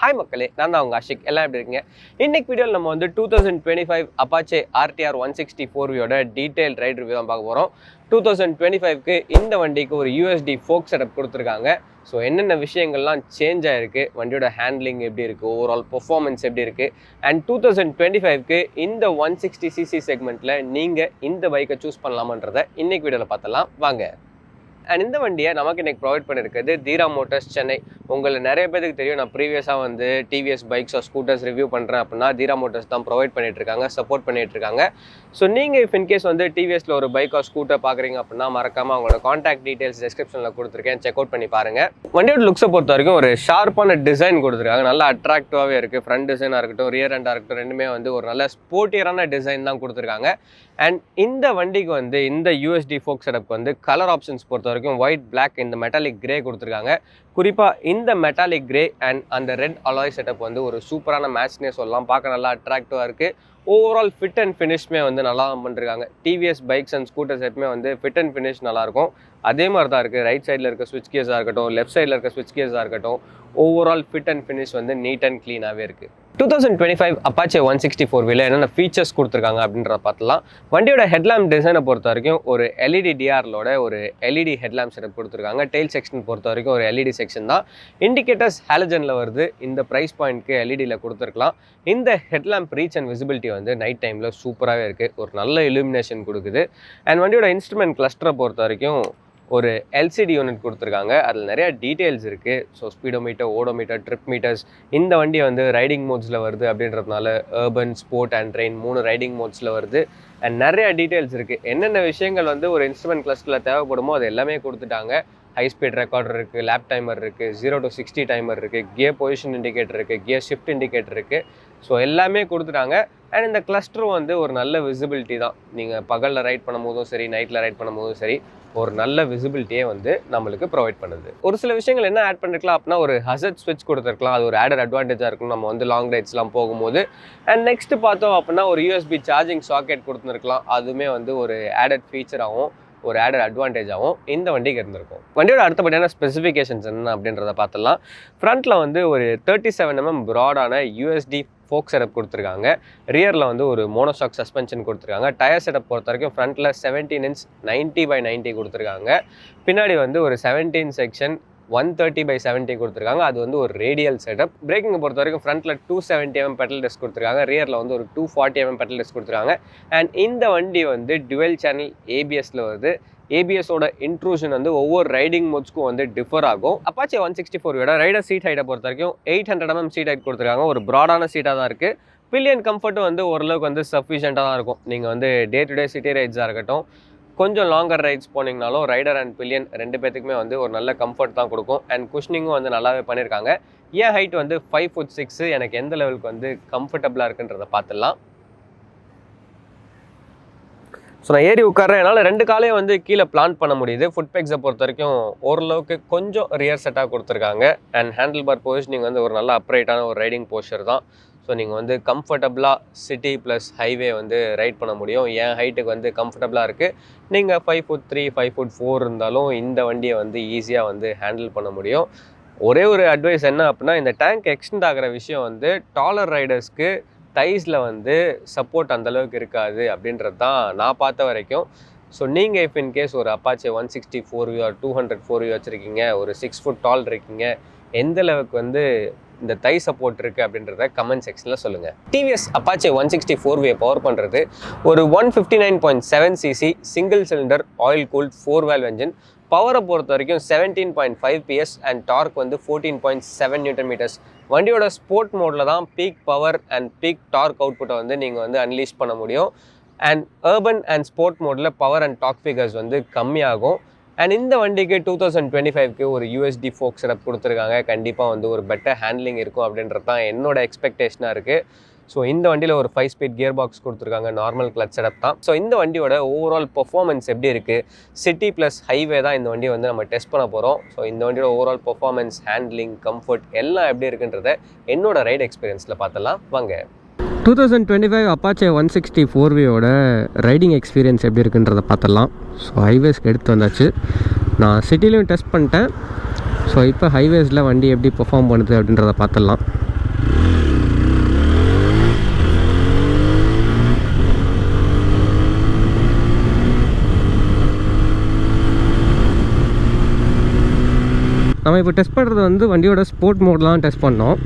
Hi மக்களே, நான் தான் உங்கள் ஆஷிக். எல்லாம் எப்படி இருக்கீங்க? இன்னைக்கு வீடியோவில் நம்ம வந்து 2025 Apache RTR 160 detail right review தான் பார்க்க போகிறோம். 2025க்கு இந்த வண்டிக்கு ஒரு USD ஃபோக் செட்டப் கொடுத்துருக்காங்க. ஸோ என்னென்ன விஷயங்கள்லாம் சேஞ்ச் ஆகிருக்கு, வண்டியோட ஹேண்ட்லிங் எப்படி இருக்குது, ஓவரால் பெர்ஃபார்மன்ஸ் எப்படி இருக்குது, அண்ட் 2025க்கு இந்த 160cc செக்மெண்ட்டில் நீங்கள் இந்த பைக்கை சூஸ் பண்ணலாமன்றதை இன்னைக்கு வீடியோவில் பார்த்தலாம் வாங்க. அண்ட் இந்த வண்டியை நமக்கு இன்றைக்கி ப்ரொவைட் பண்ணியிருக்கிறது தீரா மோட்டார்ஸ் சென்னை. உங்களுக்கு நிறைய பேருக்கு தெரியும், நான் ப்ரீவியஸாக வந்து TVS bikes or scooters review பண்ணுறேன் அப்படின்னா தீரா மோட்டார்ஸ் தான் ப்ரொவைட் பண்ணிகிட்ருக்காங்க, சப்போர்ட் பண்ணிகிட்ருக்காங்க. ஸோ நீங்கள் இஃப் இன்கேஸ் வந்து டிவிஎஸில் ஒரு பைக் ஆர் ஸ்கூட்டர் பார்க்குறீங்க அப்படின்னா மறக்காமல் அவங்களோட காண்டாக்ட் டீட்டெயில்ஸ் டிஸ்கிரிப்ஷனில் கொடுத்துருக்கேன், செக் அவுட் பண்ணி பாருங்கள். வண்டியோட லுக்ஸை பொறுத்த வரைக்கும் ஒரு ஷார்ப்பான டிசைன் கொடுத்துருக்காங்க, நல்லா அட்ராக்டிவாகவே இருக்குது. ஃப்ரண்ட் டிசைனாக இருக்கட்டும், ரியர் ஹேண்டாக இருக்கட்டும், ரெண்டுமே வந்து ஒரு நல்ல ஸ்போர்ட்டியரான டிசைன் தான் கொடுத்துருக்காங்க. அண்ட் இந்த வண்டிக்கு வந்து இந்த USD ஃபோக் செட்டப்க்கு வந்து கலர் ஆப்ஷன்ஸ் பொறுத்த வரைக்கும் ஒயிட், பிளாக், இந்த மெட்டாலிக் கிரே கொடுத்துருக்காங்க. குறிப்பாக இந்த மெட்டாலிக் கிரே அண்ட் அந்த ரெட் அலாய் செட்டப் வந்து ஒரு சூப்பரான மேட்ச்னே சொல்லலாம். பார்க்க நல்லா அட்ராக்டிவாக இருக்குது. ஓவரால் ஃபிட் அண்ட் ஃபினிஷ்மே வந்து நல்லா பண்ணிருக்காங்க. டிவிஎஸ் பைக்ஸ் அண்ட் ஸ்கூட்டர்ஸ் எப்பவுமே வந்து ஃபிட் அண்ட் ஃபினிஷ் நல்லாயிருக்கும். அதே மாதிரி தான் இருக்குது. ரைட் சைடில் இருக்க ஸ்விட்ச் கியர்ஸாக இருக்கட்டும், லெஃப்ட் சைடில் இருக்க ஸ்விட்ச் கியர்ஸாக இருக்கட்டும், ஓவரால் ஃபிட் அண்ட் ஃபினிஷ் வந்து நீட் அண்ட் க்ளீனாகவே இருக்குது. 2025 Apache 160 என்னென்ன ஃபீச்சர்ஸ் கொடுத்துருக்காங்க அப்படின்றத பார்த்துலாம். வண்டியோட ஹெட்லாம்ப் டிசைனை பொறுத்த வரைக்கும் ஒரு LED DRLோட ஒரு LED ஹெட்லாம்ப் செட்டப் கொடுத்துருக்காங்க. டெயில் செக்ஷன் பொறுத்த வரைக்கும் ஒரு LED செக்ஷன் தான். இண்டிகேட்டர்ஸ் ஹாலஜனில் வருது. இந்த ப்ரைஸ் பாயிண்ட்க்கு LEDயில் கொடுத்துருக்கலாம். இந்த ஹெட்லாம்ப் ரீச் அண்ட் விசிபிலிட்டி வந்து நைட் டைமில் சூப்பராகவே இருக்குது, ஒரு நல்ல இலுமினேஷன் கொடுக்குது. அண்ட் வண்டியோட இன்ஸ்ட்ருமெண்ட் கிளஸ்டரை பொறுத்த வரைக்கும் ஒரு LCD யூனிட் கொடுத்துருக்காங்க. அதில் நிறையா டீட்டெயில்ஸ் இருக்குது. So speedometer, odometer, trip meters. இந்த வண்டி வந்து ரைடிங் மோட்ஸில் வருது அப்படின்றதுனால urban, sport and rain 3 riding மோட்ஸில் வருது. அண்ட் நிறையா டீட்டெயில்ஸ் இருக்குது. என்னென்ன விஷயங்கள் வந்து ஒரு இன்ஸ்ட்ருமெண்ட் கிளஸ்டரில் தேவைப்படுமோ அது எல்லாமே கொடுத்துட்டாங்க. ஹை ஸ்பீட் ரெக்கார்டர் இருக்குது, லேப் டைமர் இருக்குது, 0 to 60 டைமர் இருக்குது, கியர் பொசிஷன் இண்டிகேட்டர் இருக்குது, கியர் ஷிஃப்ட் இண்டிகேட்டர் இருக்குது. ஸோ எல்லாமே கொடுத்துட்டாங்க. அண்ட் இந்த கிளஸ்டரும் வந்து ஒரு நல்ல விசிபிலிட்டி தான். நீங்கள் பகலில் ரைட் பண்ணும் போதும் சரி, நைட்டில் ரைட் பண்ணும் போதும் சரி, ஒரு நல்ல விசிபிலிட்டியே வந்து நம்மளுக்கு ப்ரொவைட் பண்ணுது. ஒரு சில விஷயங்கள் என்ன ஆட் பண்ணிருக்கலாம் அப்படின்னா, ஒரு ஹசர்ட் ஸ்விட்ச் கொடுத்துருக்கலாம். அது ஒரு ஆடட் அட்வான்டேஜாக இருக்கும் நம்ம வந்து லாங் ரைட்ஸ்லாம் போகும்போது. அண்ட் நெக்ஸ்ட் பார்த்தோம் அப்படின்னா ஒரு USB சார்ஜிங் சாக்கெட் கொடுத்துருக்கலாம். அதுவுமே வந்து ஒரு ஆடட் ஃபீச்சராகவும் ஒரு ஆடட் அட்வான்டேஜாகவும் இந்த வண்டிக்கு இருந்திருக்கும். வண்டியோட அடுத்தபடியான ஸ்பெசிஃபிகேஷன்ஸ் என்ன அப்படின்றத பார்த்துலாம். ஃப்ரண்ட்டில் வந்து ஒரு 37 mm ப்ராடான USD ஃபோக் செட்டப் கொடுத்துருக்காங்க. ரியரில் வந்து ஒரு மோனோஷாக் சஸ்பென்ஷன் கொடுத்துருக்காங்க. டயர் செட்டப் பொறுத்த வரைக்கும் ஃப்ரண்ட்டில் 17 inch 90/90 கொடுத்துருக்காங்க. பின்னாடி வந்து ஒரு 17 செக்ஷன் 130/70 கொடுத்துருக்காங்க. அது வந்து ஒரு ரேடியல் செட்டப். பிரேக்கிங்கை பொறுத்த வரைக்கும் ஃப்ரண்ட்டில் 270 mm பெடல் டிஸ்க் கொடுத்துருக்காங்க. ரியரில் வந்து ஒரு 240 mm பெடல் டிஸ்க் கொடுத்துருக்காங்க. அண்ட் இந்த வண்டி வந்து டுவெல் சேனல் ABSல வருது. ABSோட இன்ட்ரூஷன் வந்து ஒவ்வொரு ரைடிங் மோட்ஸ்க்கும் வந்து டிஃபர் ஆகும். Apache 160 ரைடர் சீட் ஹைட்டை பொறுத்த வரைக்கும் 800 mm சீட் ஹைட் கொடுத்துருக்காங்க. ஒரு ப்ராடான சீட்டாக தான் இருக்குது. பில்லியன் கம்ஃபர்ட்டும் வந்து ஓரளவுக்கு வந்து சஃபிஷியண்ட்டாக தான் இருக்கும். நீங்கள் வந்து டே டு டே சிட்டி ரைட்ஸாக இருக்கட்டும், கொஞ்சம் லாங்கர் ரைட்ஸ் போனீங்கனாலும் ரைடர் அண்ட் பில்லியன் ரெண்டு பேத்துக்குமே வந்து ஒரு நல்ல கம்ஃபர்ட் தான் கொடுக்கும். அண்ட் குஷ்னிங்கும் வந்து நல்லாவே பண்ணியிருக்காங்க. என் ஹைட் வந்து 5'6". எனக்கு எந்த லெவலுக்கு வந்து கம்ஃபர்டபுளாக இருக்குன்றதை பார்த்துடலாம். ஸோ நான் ஏறி உட்கார்றேன், என்னால் 2 காலையும் வந்து கீழே பிளான் பண்ண முடியுது. ஃபுட் பேக்ஸை பொறுத்த வரைக்கும் ஓரளவுக்கு கொஞ்சம் ரியர் செட்டாக கொடுத்துருக்காங்க. அண்ட் ஹேண்டில் பார் பொசிஷனிங் வந்து ஒரு நல்ல அப்ரைட்டான ஒரு ரைடிங் போஸ்டர் தான். ஸோ நீங்கள் வந்து கம்ஃபர்டபுளாக சிட்டி ப்ளஸ் ஹைவே வந்து ரைட் பண்ண முடியும். என் ஹைட்டுக்கு வந்து கம்ஃபர்டபுளாக இருக்குது. நீங்கள் 5'3", 5'4" இருந்தாலும் இந்த வண்டியை வந்து ஈஸியாக வந்து ஹேண்டில் பண்ண முடியும். ஒரே ஒரு அட்வைஸ் என்ன அப்படின்னா, இந்த டேங்க் எக்ஸ்டெண்ட் ஆகிற விஷயம் வந்து டாலர் ரைடர்ஸ்க்கு தைஸில் வந்து சப்போர்ட் அந்தளவுக்கு இருக்காது அப்படின்றது தான் நான் பார்த்த வரைக்கும். ஸோ நீங்கள் இஃப் இன்கேஸ் ஒரு Apache 160 or 200 வச்சுருக்கீங்க, ஒரு 6 foot டால் இருக்கீங்க, எந்த அளவுக்கு வந்து இந்த தை சப்போர்ட் இருக்குது அப்படின்றத கமெண்ட் செக்ஷனில் சொல்லுங்கள். டிவிஎஸ் Apache 160 பவர் பண்ணுறது ஒரு 159.7cc single cylinder oil cooled 4 valve engine. பவரை பொறுத்த வரைக்கும் 17.5 PS அண்ட் டார்க் வந்து 14.7 Nm. வண்டியோட ஸ்போர்ட் மோடில் தான் peak power and peak torque அவுட்புட்டை வந்து நீங்கள் வந்து அன்லீஷ் பண்ண முடியும். அண்ட் அர்பன் அண்ட் ஸ்போர்ட் மோடில் பவர் அண்ட் டார்க் ஃபிகர்ஸ் வந்து கம்மியாகும். அண்ட் இந்த வண்டிக்கு 2025க்கு ஒரு USD ஃபோக் செட்டப் கொடுத்துருக்காங்க. கண்டிப்பாக வந்து ஒரு பெட்டர் ஹேண்ட்லிங் இருக்கும் அப்படின்றது தான் என்னோட எக்ஸ்பெக்டேஷனாக இருக்குது. ஸோ இந்த வண்டியில் ஒரு 5 speed கியர் பாக்ஸ் கொடுத்துருக்காங்க. நார்மல் கிளச் செட்டப் தான். ஸோ இந்த வண்டியோட ஓவரால் பெர்ஃபார்மன்ஸ் எப்படி இருக்குது, சிட்டி ப்ளஸ் ஹைவே தான் இந்த வண்டியை வந்து நம்ம டெஸ்ட் பண்ண போகிறோம். ஸோ இந்த வண்டியோட ஓவரால் பெர்ஃபார்மன்ஸ், ஹேண்ட்லிங், கம்ஃபர்ட் எல்லாம் எப்படி இருக்குன்றதை என்னோட ரைட் எக்ஸ்பீரியன்ஸில் பார்த்தலாம் வாங்க. 2025 Apache 160 ரைடிங் எக்ஸ்பீரியன்ஸ் எப்படி இருக்குன்றதை பார்த்துடலாம். ஸோ ஹைவேஸ்க்கு எடுத்து வந்தாச்சு. நான் சிட்டிலையும் டெஸ்ட் பண்ணிட்டேன். ஸோ இப்போ ஹைவேஸில் வண்டி எப்படி பெர்ஃபார்ம் பண்ணுது அப்படின்றத பார்த்துடலாம். நம்ம இப்போ டெஸ்ட் பண்ணுறது வந்து வண்டியோட ஸ்போர்ட் மோட்லாம் டெஸ்ட் பண்ணோம்.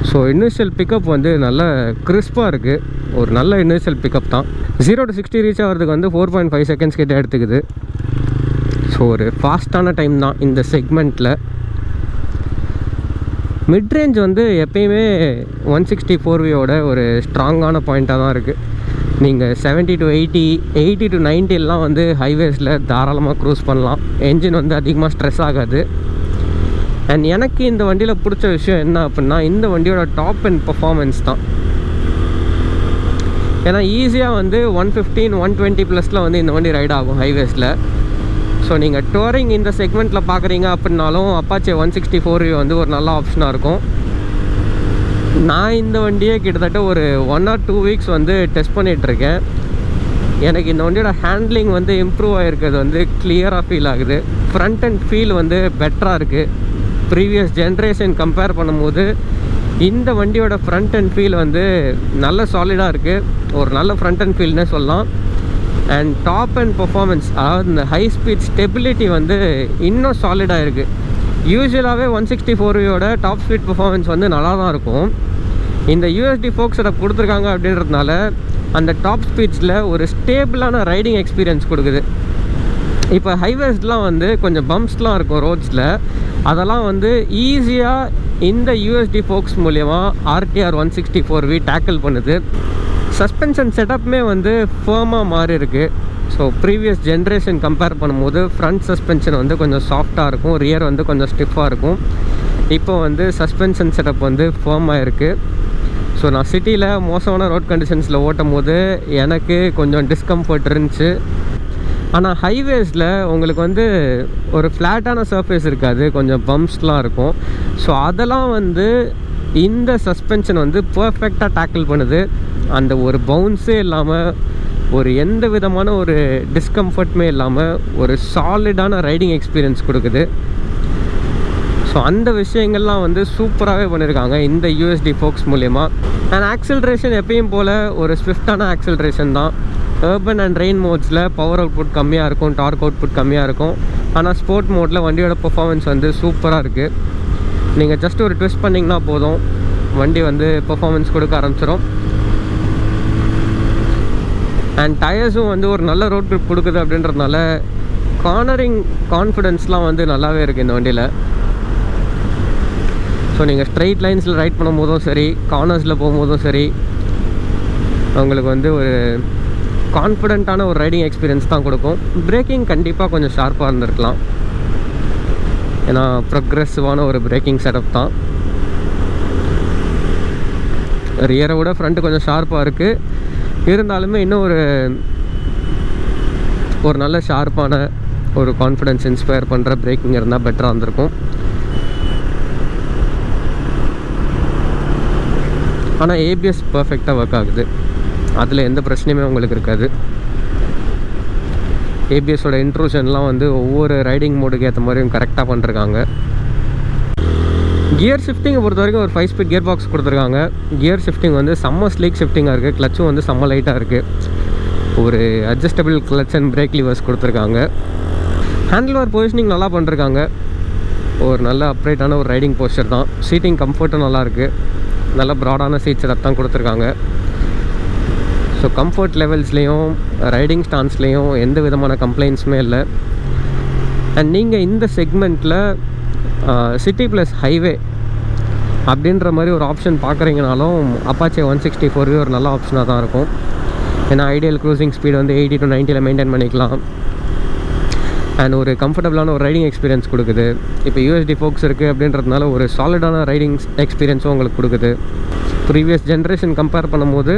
ஸோ இனிஷியல் பிக்கப் வந்து நல்ல கிறிஸ்பாக இருக்குது. ஒரு நல்ல இனிஷியல் பிக்கப் தான். 0 to 60 ரீச் ஆகிறதுக்கு வந்து 4.5 செகண்ட்ஸ் கிட்ட எடுத்துக்குது. ஸோ ஒரு ஃபாஸ்ட்டான டைம் தான் இந்த செக்மெண்ட்டில். மிட் ரேஞ்ச் வந்து எப்பயுமே 164வியோட ஒரு ஸ்ட்ராங்கான பாயிண்ட்டாக தான் இருக்குது. நீங்கள் 70 to 80, 80 to 90 வந்து ஹைவேஸில் தாராளமாக க்ரூஸ் பண்ணலாம். என்ஜின் வந்து அதிகமாக ஸ்ட்ரெஸ் ஆகாது. அண்ட் எனக்கு இந்த வண்டியில் பிடிச்ச விஷயம் என்ன அப்படின்னா, இந்த வண்டியோட டாப் அண்ட் பர்ஃபார்மன்ஸ் தான். ஏன்னா ஈஸியாக வந்து 115, 120+ வந்து இந்த வண்டி ரைட் ஆகும் ஹைவேஸில். ஸோ நீங்கள் டூரிங் இந்த செக்மெண்ட்டில் பார்க்குறீங்க அப்படின்னாலும் அப்பாச்சே 164 வந்து ஒரு நல்ல ஆப்ஷனாக இருக்கும். நான் இந்த வண்டியே கிட்டத்தட்ட ஒரு 1 or 2 வீக்ஸ் வந்து டெஸ்ட் பண்ணிகிட்ருக்கேன். எனக்கு இந்த வண்டியோட ஹேண்ட்லிங் வந்து இம்ப்ரூவ் ஆகிருக்கிறது வந்து கிளியராக ஃபீல் ஆகுது. ஃப்ரண்ட் அண்ட் ஃபீல் வந்து பெட்டராக இருக்குது. ப்ரீவியஸ் ஜென்ரேஷன் கம்பேர் பண்ணும்போது இந்த வண்டியோட ஃப்ரண்ட் அண்ட் ஃபீல் வந்து நல்ல சாலிடாக இருக்குது. ஒரு நல்ல ஃப்ரண்ட் அண்ட் ஃபீல்னே சொல்லலாம். அண்ட் டாப் அண்ட் பர்ஃபார்மன்ஸ், அதாவது இந்த ஹை ஸ்பீட் ஸ்டெபிலிட்டி வந்து இன்னும் சாலிடாக இருக்குது. யூஸ்வலாகவே 164வியோட டாப் ஸ்பீட் பர்ஃபார்மன்ஸ் வந்து நல்லா தான் இருக்கும். இந்த யூஎஸ்டி ஃபோக் செட்டப் கொடுத்துருக்காங்க அப்படின்றதுனால அந்த டாப் ஸ்பீட்ஸில் ஒரு ஸ்டேபிளான ரைடிங் எக்ஸ்பீரியன்ஸ் கொடுக்குது. இப்போ ஹைவேஸ்லாம் வந்து கொஞ்சம் பம்ப்ஸ்லாம் இருக்கும் ரோட்ஸில். அதெல்லாம் வந்து ஈஸியாக இந்த யூஎஸ்டி ஃபோக்ஸ் மூலயமா RTR 164V டேக்கிள் பண்ணுது. சஸ்பென்ஷன் செட்டப்புமே வந்து ஃபேமாக மாறி இருக்குது. ஸோ ப்ரீவியஸ் ஜென்ரேஷன் கம்பேர் பண்ணும்போது ஃப்ரண்ட் சஸ்பென்ஷன் வந்து கொஞ்சம் சாஃப்டாக இருக்கும், ரியர் வந்து கொஞ்சம் ஸ்டிஃபாக இருக்கும். இப்போ வந்து சஸ்பென்ஷன் செட்டப் வந்து ஃபேமாக இருக்குது. ஸோ நான் சிட்டியில் மோசமான ரோட் கண்டிஷன்ஸில் ஓட்டும் போது எனக்கு கொஞ்சம் டிஸ்கம்ஃபர்ட் இருந்துச்சு. ஆனால் ஹைவேஸில் உங்களுக்கு வந்து ஒரு ஃப்ளாட்டான சர்ஃபேஸ் இருக்காது, கொஞ்சம் பம்ப்ஸ்லாம் இருக்கும். ஸோ அதெல்லாம் வந்து இந்த சஸ்பென்ஷன் வந்து பர்ஃபெக்டாக டேக்கிள் பண்ணுது. அந்த ஒரு பவுன்ஸே இல்லாமல், ஒரு எந்த விதமான ஒரு டிஸ்கம்ஃபர்ட்டுமே இல்லாமல் ஒரு சாலிடான ரைடிங் எக்ஸ்பீரியன்ஸ் கொடுக்குது. ஸோ அந்த விஷயங்கள்லாம் வந்து சூப்பராகவே பண்ணியிருக்காங்க இந்த யூஎஸ்டி ஃபோக்ஸ் மூலயமா. அண்ட் ஆக்சிலரேஷன் எப்பயும் போல் ஒரு ஸ்விஃப்டான ஆக்சிலரேஷன் தான். urban அண்ட் ரெயின் மோட்ஸில் பவர் அவுட்புட் கம்மியாக இருக்கும், டார்க் அவுட்புட் கம்மியாக இருக்கும். ஆனால் ஸ்போர்ட் மோடில் வண்டியோட பர்ஃபார்மன்ஸ் வந்து சூப்பராக இருக்குது. நீங்கள் ஜஸ்ட் ஒரு ட்விஸ்ட் பண்ணிங்கன்னா போதும், வண்டி வந்து பர்ஃபார்மன்ஸ் கொடுக்க ஆரம்பிச்சிடும். அண்ட் டயர்ஸும் வந்து ஒரு நல்ல ரோட் க்ரிப் கொடுக்குது. அப்படின்றதுனால கார்னரிங் கான்ஃபிடென்ஸ்லாம் வந்து நல்லாவே இருக்குது இந்த வண்டியில். ஸோ நீங்கள் ஸ்ட்ரைட் லைன்ஸில் ரைட் பண்ணும் போதும் சரி, கார்னர்ஸில் போகும்போதும் சரி, உங்களுக்கு வந்து ஒரு கான்ஃபிடென்ட்டான ஒரு ரைடிங் எக்ஸ்பீரியன்ஸ் தான் கொடுக்கும். பிரேக்கிங் கண்டிப்பாக கொஞ்சம் ஷார்ப்பாக இருந்திருக்கலாம், ஏன்னா ப்ரொக்ரெசிவான ஒரு பிரேக்கிங் செட்டப் தான். ரியரை விட ஃப்ரண்ட்டு கொஞ்சம் ஷார்ப்பாக இருக்குது. இருந்தாலுமே இன்னும் ஒரு நல்ல ஷார்ப்பான ஒரு கான்ஃபிடென்ஸ் இன்ஸ்பயர் பண்ணுற பிரேக்கிங் இருந்தால் பெட்டராக இருந்திருக்கும். ஆனால் ஏபிஎஸ் பர்ஃபெக்டாக ஒர்க் ஆகுது, அதில் எந்த பிரச்சனையுமே உங்களுக்கு இருக்காது. ஏபிஎஸோட இன்ட்ரூஷன்லாம் வந்து ஒவ்வொரு ரைடிங் மோடுக்கு ஏற்ற மாதிரியும் கரெக்டாக பண்ணிருக்காங்க. கியர் ஷிஃப்டிங்கை பொறுத்த வரைக்கும் ஒரு 5 ஸ்பீட் கியர் பாக்ஸ் கொடுத்துருக்காங்க. கியர் ஷிஃப்டிங் வந்து செம்ம ஸ்லீக் ஷிஃப்டிங்காக இருக்குது. கிளச்சும் வந்து செம்ம லைட்டாக இருக்குது. ஒரு adjustable clutch and break levers கொடுத்துருக்காங்க. ஹேண்டில் பார் பொசிஷனிங் நல்லா பண்ணிருக்காங்க. ஒரு நல்ல அப்ரைட்டான ஒரு ரைடிங் போஸ்டர் தான். சீட்டிங் கம்ஃபர்ட்டும் நல்லாயிருக்கு. நல்ல ப்ராடான சீட் செட்டப் தான் கொடுத்துருக்காங்க. ஸோ கம்ஃபர்ட் லெவல்ஸ்லேயும் ரைடிங் ஸ்டான்ஸ்லேயும் எந்த விதமான கம்ப்ளைண்ட்ஸுமே இல்லை. அண்ட் நீங்கள் இந்த செக்மெண்ட்டில் சிட்டி ப்ளஸ் ஹைவே அப்படின்ற மாதிரி ஒரு ஆப்ஷன் பார்க்குறீங்கனாலும் அப்பாச்சே 164 ஒரு நல்ல ஆப்ஷனாக தான் இருக்கும். ஏன்னா ஐடியல் க்ரூசிங் ஸ்பீடு வந்து 80 to 90 மெயின்டைன் பண்ணிக்கலாம். அண்ட் ஒரு கம்ஃபர்டபுளான ஒரு ரைடிங் எக்ஸ்பீரியன்ஸ் கொடுக்குது. இப்போ யூஎஸ்டி ஃபோக்ஸ் இருக்குது அப்படின்றதுனால ஒரு சாலிடான ரைடிங் எக்ஸ்பீரியன்ஸும் உங்களுக்கு கொடுக்குது. ப்ரீவியஸ் ஜென்ரேஷன் கம்பேர் பண்ணும்போது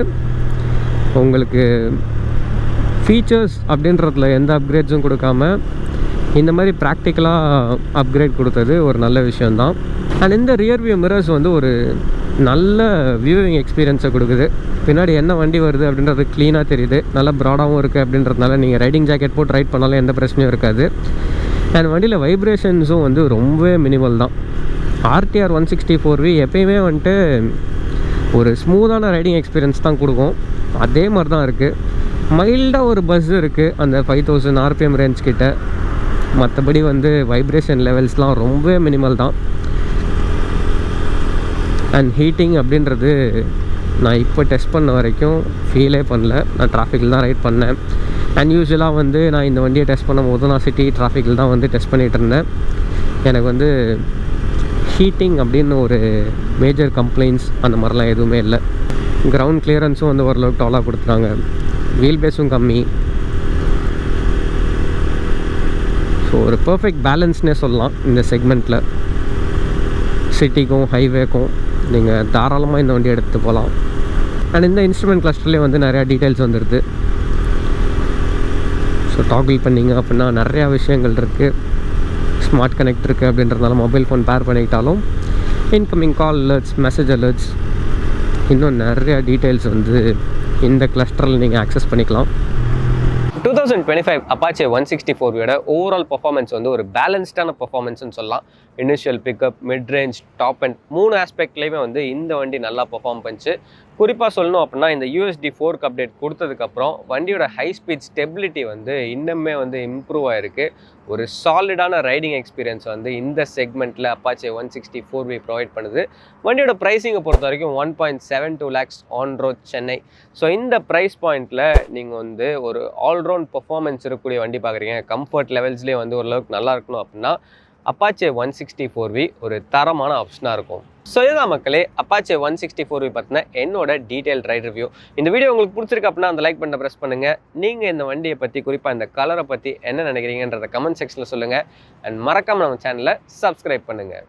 உங்களுக்கு ஃபீச்சர்ஸ் அப்படின்றதுல எந்த அப்கிரேட்ஸும் கொடுக்காம இந்த மாதிரி ப்ராக்டிக்கலாக அப்கிரேட் கொடுத்தது ஒரு நல்ல விஷயந்தான். அண்ட் இந்த ரியர் வியூ மிரர்ஸ் வந்து ஒரு நல்ல வியூவிங் எக்ஸ்பீரியன்ஸை கொடுக்குது. பின்னாடி என்ன வண்டி வருது அப்படின்றது க்ளீனாக தெரியுது. நல்லா ப்ராடாகவும் இருக்குது அப்படின்றதுனால நீங்கள் ரைடிங் ஜாக்கெட் போட்டு ரைட் பண்ணாலும் எந்த பிரச்சனையும் இருக்காது. அண்ட் வண்டியில் வைப்ரேஷன்ஸும் வந்து ரொம்பவே மினிமல் தான். RTR 164V எப்பயுமே வந்துட்டு ஒரு ஸ்மூத்தான ரைடிங் எக்ஸ்பீரியன்ஸ் தான் கொடுக்கும். அதே மாதிரி தான் இருக்குது. மைல்டாக ஒரு பஸ் இருக்குது அந்த 5000 RPM ரேஞ்ச் கிட்ட. மற்றபடி வந்து வைப்ரேஷன் லெவல்ஸ்லாம் ரொம்ப மினிமல் தான். அண்ட் ஹீட்டிங் அப்படின்றது நான் இப்போ டெஸ்ட் பண்ண வரைக்கும் ஃபீலே பண்ணல. நான் டிராஃபிக்கில் தான் ரைட் பண்ணேன். அண்ட் யூஸ்வலாக வந்து நான் இந்த வண்டியை டெஸ்ட் பண்ணும் போது நான் சிட்டி டிராஃபிக்கில் தான் வந்து டெஸ்ட் பண்ணிகிட்டு இருந்தேன். எனக்கு வந்து ஹீட்டிங் அப்படின்னு ஒரு மேஜர் கம்ப்ளைண்ட்ஸ் அந்த மாதிரிலாம் எதுவுமே இல்லை. கிரவுண்ட் கிளியரன்ஸும் வந்து ஓரளவுக்கு டாலாக கொடுத்துருக்காங்க. வீல் பேஸும் கம்மி. ஸோ ஒரு பர்ஃபெக்ட் பேலன்ஸ்னே சொல்லலாம் இந்த செக்மெண்ட்டில். சிட்டிக்கும் ஹைவேக்கும் நீங்கள் தாராளமாக இந்த வண்டி எடுத்து போகலாம். அண்ட் இந்த இன்ஸ்ட்ருமெண்ட் கிளஸ்டர்லேயே வந்து நிறையா டீட்டெயில்ஸ் வந்துடுது. ஸோ டாகிள் பண்ணிங்க அப்படின்னா நிறையா விஷயங்கள் இருக்குது. ஸ்மார்ட் கனெக்ட் இருக்குது அப்படின்றதுனால மொபைல் ஃபோன் பேர் பண்ணிக்கிட்டாலும் incoming call alerts, message alerts, இன்னும் நிறையா டீட்டெயில்ஸ் வந்து இந்த கிளஸ்டரில் நீங்கள் ஆக்சஸ் பண்ணிக்கலாம். 2025 அப்பாச்சே 164 ஓவரால் பர்ஃபார்மன்ஸ் வந்து ஒரு பேலன்ஸ்டான பர்ஃபார்மன்ஸ்னு சொல்லலாம். Initial pickup, mid range, top and 3 ஆஸ்பெக்ட்லேயுமே வந்து இந்த வண்டி நல்லா பர்ஃபார்ம் பண்ணிச்சு. குறிப்பாக சொல்லணும் அப்படின்னா இந்த USD ஃபோர்க் அப்டேட் கொடுத்ததுக்கப்புறம் வண்டியோட ஹை ஸ்பீட் ஸ்டெபிலிட்டி வந்து இன்னுமே வந்து இம்ப்ரூவ் ஆகிருக்கு. ஒரு சாலிடான ரைடிங் எக்ஸ்பீரியன்ஸ் வந்து இந்த செக்மெண்ட்டில் அப்பாச்சே 164V ப்ரொவைட் பண்ணுது. வண்டியோட ப்ரைஸிங்கை பொறுத்த வரைக்கும் 1.72 lakhs on road Chennai. So இந்த ப்ரைஸ் பாயிண்ட்டில் நீங்கள் வந்து ஒரு ஆல்ரவுண்ட் பர்ஃபார்மன்ஸ் இருக்கக்கூடிய வண்டி பார்க்குறீங்க, கம்ஃபர்ட் லெவல்ஸ்லேயே வந்து ஓரளவுக்கு நல்லா இருக்கணும் அப்படின்னா அப்பாச்சே 164V ஒரு தரமான ஆப்ஷனாக இருக்கும். ஸோ இதுதான் மக்களே அப்பாச்சே 164V பற்றின என்னோட டீட்டெயில் ரைட் ரிவ்யூ. இந்த வீடியோ உங்களுக்கு பிடிச்சிருக்கு அப்படின்னா அந்த லைக் பண்ண ப்ரெஸ் பண்ணுங்கள். நீங்கள் இந்த வண்டியை பற்றி குறிப்பாக இந்த கலரை பற்றி என்ன நினைக்கிறீங்கன்றத கமெண்ட் செக்ஷனில் சொல்லுங்கள். அண்ட் மறக்காமல் நம்ம சேனலை சப்ஸ்கிரைப் பண்ணுங்கள்.